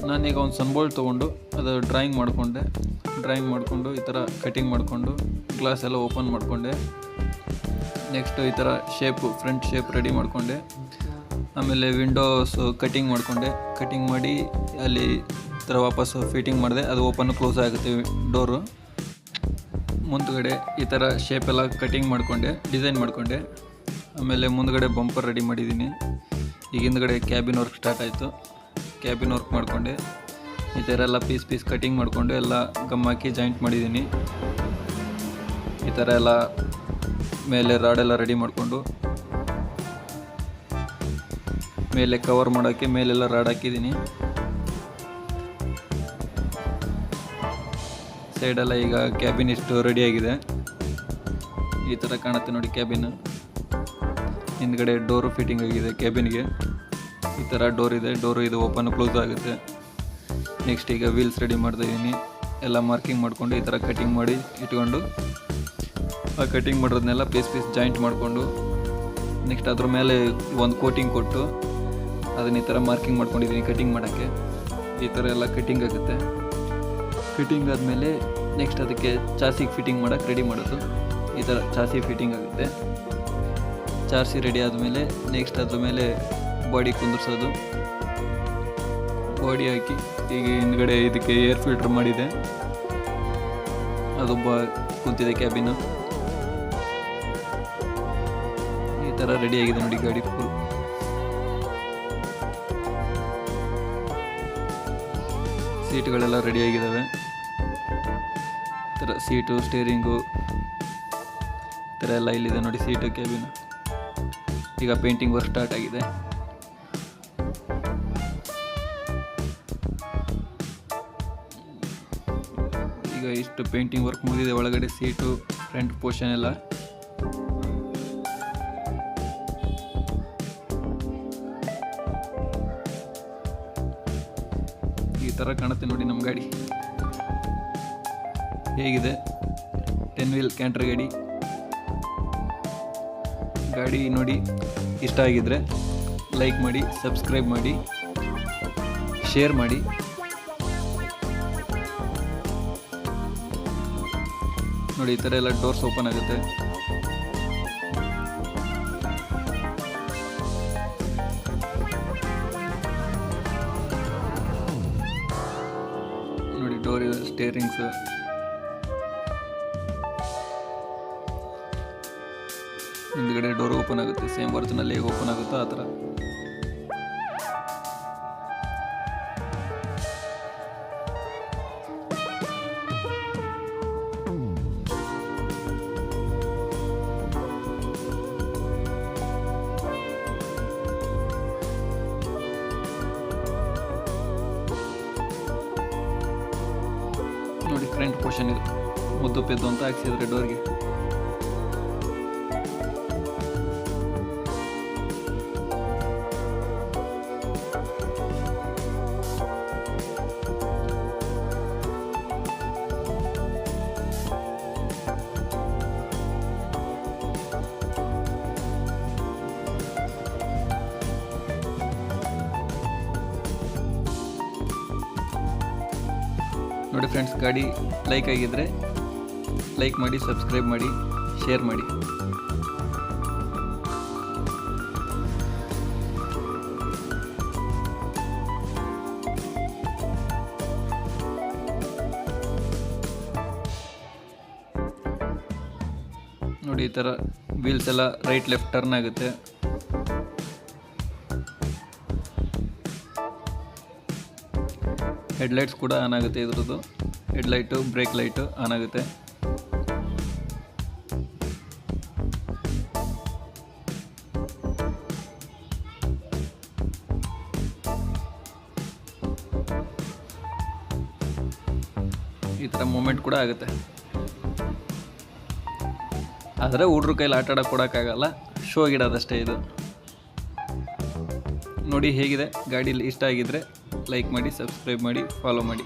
ನಾನೀಗ ಒಂದು ಸನ್ಬೋಲ್ಟ್ ತೊಗೊಂಡು ಅದು ಡ್ರಾಯಿಂಗ್ ಮಾಡಿಕೊಂಡು ಈ ಥರ ಕಟಿಂಗ್ ಮಾಡಿಕೊಂಡು ಗ್ಲಾಸ್ ಎಲ್ಲ ಓಪನ್ ಮಾಡಿಕೊಂಡೆ. ನೆಕ್ಸ್ಟು ಈ ಥರ ಫ್ರಂಟ್ ಶೇಪ್ ರೆಡಿ ಮಾಡಿಕೊಂಡೆ. ಆಮೇಲೆ ವಿಂಡೋಸ್ ಕಟಿಂಗ್ ಮಾಡಿ ಅಲ್ಲಿ ಈ ಥರ ವಾಪಸ್ಸು ಫಿಟ್ಟಿಂಗ್ ಮಾಡಿದೆ. ಅದು ಓಪನ್ ಕ್ಲೋಸ್ ಆಗುತ್ತೆ ಡೋರು. ಮುಂದ್ಗಡೆ ಈ ಥರ ಶೇಪ್ ಎಲ್ಲ ಡಿಸೈನ್ ಮಾಡಿಕೊಂಡೆ. ಆಮೇಲೆ ಮುಂದ್ಗಡೆ ಬಂಪರ್ ರೆಡಿ ಮಾಡಿದ್ದೀನಿ. ಈಗ ಹಿಂದ್ಗಡೆ ಕ್ಯಾಬಿನ್ ವರ್ಕ್ ಸ್ಟಾರ್ಟ್ ಆಯಿತು. ಕ್ಯಾಬಿನ್ ವರ್ಕ್ ಮಾಡಿಕೊಂಡೆ. ಈ ಥರ ಎಲ್ಲ ಪೀಸ್ ಕಟಿಂಗ್ ಮಾಡಿಕೊಂಡು ಎಲ್ಲ ಗಮ್ ಹಾಕಿ ಜಾಯಿಂಟ್ ಮಾಡಿದ್ದೀನಿ. ಈ ಥರ ಎಲ್ಲ ಮೇಲೆ ರಾಡೆಲ್ಲ ರೆಡಿ ಮಾಡಿಕೊಂಡು ಮೇಲೆ ಕವರ್ ಮಾಡೋಕ್ಕೆ ಮೇಲೆಲ್ಲ ರಾಡ್ ಹಾಕಿದ್ದೀನಿ. ಸೈಡೆಲ್ಲ ಈಗ ಕ್ಯಾಬಿನ್ ಇಷ್ಟು ರೆಡಿಯಾಗಿದೆ. ಈ ಥರ ಕಾಣುತ್ತೆ ನೋಡಿ ಕ್ಯಾಬಿನ್. ಹಿಂದ್ಗಡೆ ಡೋರು ಫಿಟ್ಟಿಂಗ್ ಆಗಿದೆ ಕ್ಯಾಬಿನ್ಗೆ. ಈ ಥರ ಡೋರ್ ಇದೆ. ಇದು ಓಪನ್ ಕ್ಲೋಸ್ ಆಗುತ್ತೆ. ನೆಕ್ಸ್ಟ್ ಈಗ ವೀಲ್ಸ್ ರೆಡಿ ಮಾಡ್ತಾಯಿದ್ದೀನಿ. ಎಲ್ಲ ಮಾರ್ಕಿಂಗ್ ಮಾಡಿಕೊಂಡು ಈ ಥರ ಕಟಿಂಗ್ ಮಾಡಿ ಇಟ್ಕೊಂಡು ಆ ಕಟಿಂಗ್ ಮಾಡೋದನ್ನೆಲ್ಲ ಪೀಸ್ ಜಾಯಿಂಟ್ ಮಾಡಿಕೊಂಡು ನೆಕ್ಸ್ಟ್ ಅದ್ರ ಮೇಲೆ ಒಂದು ಕೋಟಿಂಗ್ ಕೊಟ್ಟು ಅದನ್ನ ಈ ಥರ ಮಾರ್ಕಿಂಗ್ ಮಾಡ್ಕೊಂಡಿದ್ದೀನಿ ಕಟಿಂಗ್ ಮಾಡೋಕ್ಕೆ. ಈ ಥರ ಎಲ್ಲ ಕಟಿಂಗ್ ಆಗುತ್ತೆ. ಫಿಟ್ಟಿಂಗ್ ಆದಮೇಲೆ ನೆಕ್ಸ್ಟ್ ಅದಕ್ಕೆ ಚಾಸಿಗೆ ಫಿಟ್ಟಿಂಗ್ ಮಾಡೋಕ್ಕೆ ರೆಡಿ ಮಾಡೋದು. ಈ ಥರ ಚಾಸಿ ಫಿಟ್ಟಿಂಗ್ ಆಗುತ್ತೆ. ಚಾಸಿ ರೆಡಿ ಆದಮೇಲೆ ನೆಕ್ಸ್ಟ್ ಅದ್ರ ಮೇಲೆ ಬಾಡಿ ಕುಂದಿರ್ಸೋದು. ಬಾಡಿ ಹಾಕಿ ಈಗ ಹಿಂದ್ಗಡೆ ಇದಕ್ಕೆ ಏರ್ ಫಿಲ್ಟ್ರ್ ಮಾಡಿದೆ. ಅದೊಬ್ಬ ಕುಂತಿದೆ ಕ್ಯಾಬಿನ್. ಈ ಥರ ರೆಡಿಯಾಗಿದೆ ನೋಡಿ ಗಾಡಿ ಫುಲ್. ಸೀಟ್ಗಳೆಲ್ಲ ರೆಡಿಯಾಗಿದ್ದಾವೆ. ಈ ಥರ ಸೀಟು, ಸ್ಟೇರಿಂಗು ಈ ಥರ ಎಲ್ಲ ಇಲ್ಲಿದೆ ನೋಡಿ ಸೀಟು, ಕ್ಯಾಬಿನ್. ಈಗ ಪೇಂಟಿಂಗ್ ವರ್ಕ್ ಸ್ಟಾರ್ಟ್ ಆಗಿದೆ. ಈಗ ಇಷ್ಟು ಪೇಂಟಿಂಗ್ ವರ್ಕ್ ಮುಗಿದಿದೆ. ಒಳಗಡೆ ಸೀಟು, ಫ್ರಂಟ್ ಪೋರ್ಷನ್ ಎಲ್ಲ. ಈ ಥರ ಕಾಣುತ್ತೆ ನೋಡಿ ನಮ್ಮ ಗಾಡಿ. ಹೇಗಿದೆ 10 ವೀಲ್ ಕ್ಯಾಂಟರ್ ಗಾಡಿ ನೋಡಿ. ಇಷ್ಟ ಆಗಿದ್ರೆ ಲೈಕ್ ಮಾಡಿ, ಸಬ್ಸ್ಕ್ರೈಬ್ ಮಾಡಿ, ಶೇರ್ ಮಾಡಿ. ನೋಡಿ ಈ ಥರ ಎಲ್ಲ ಡೋರ್ಸ್ ಓಪನ್ ಆಗುತ್ತೆ. ನೋಡಿ ಡೋರ್ ಇದೆ, ಸ್ಟೇರಿಂಗ್ಸ್. ಹಿಂದ್ಗಡೆ ಡೋರ್ ಓಪನ್ ಆಗುತ್ತೆ. ಸೇಮ್ ವರ್ಜನಲ್ಲಿ ಹೇಗೆ ಓಪನ್ ಆಗುತ್ತೋ ಆ ಥರ. ನೋಡಿ ಫ್ರಂಟ್ ಪೋರ್ಷನ್ ಇದು ಮುದ್ದು ಪೆದ್ದು ಅಂತ ಹಾಕ್ಸಿದ್ರೆ ಡೋರ್ಗೆ. ನೋಡಿ ಫ್ರೆಂಡ್ಸ್, ಗಾಡಿ ಲೈಕ್ ಆಗಿದ್ದರೆ ಲೈಕ್ ಮಾಡಿ, ಸಬ್ಸ್ಕ್ರೈಬ್ ಮಾಡಿ, ಶೇರ್ ಮಾಡಿ. ನೋಡಿ ಈ ಥರ ವೀಲ್ಸ್ ಎಲ್ಲ ರೈಟ್ ಲೆಫ್ಟ್ ಟರ್ನ್ ಆಗುತ್ತೆ. ಹೆಡ್ಲೈಟ್ಸ್ ಕೂಡ ಆನ್ ಆಗುತ್ತೆ. ಇದ್ರದ್ದು ಹೆಡ್ಲೈಟು, ಬ್ರೇಕ್ ಲೈಟು ಆನ್ ಆಗುತ್ತೆ. ಈ ಥರ ಮೂಮೆಂಟ್ ಕೂಡ ಆಗುತ್ತೆ. ಆದರೆ ಹುಡ್ರ ಕೈಲಿ ಆಟ ಆಡೋಕೆ ಕೊಡೋಕ್ಕಾಗಲ್ಲ, ಶೋ ಗಿಡೋದಷ್ಟೇ ಇದು. ನೋಡಿ ಹೇಗಿದೆ ಗಾಡೀಲಿ. ಇಷ್ಟ ಆಗಿದ್ದರೆ ಲೈಕ್ ಮಾಡಿ, ಸಬ್ಸ್ಕ್ರೈಬ್ ಮಾಡಿ, ಫಾಲೋ ಮಾಡಿ.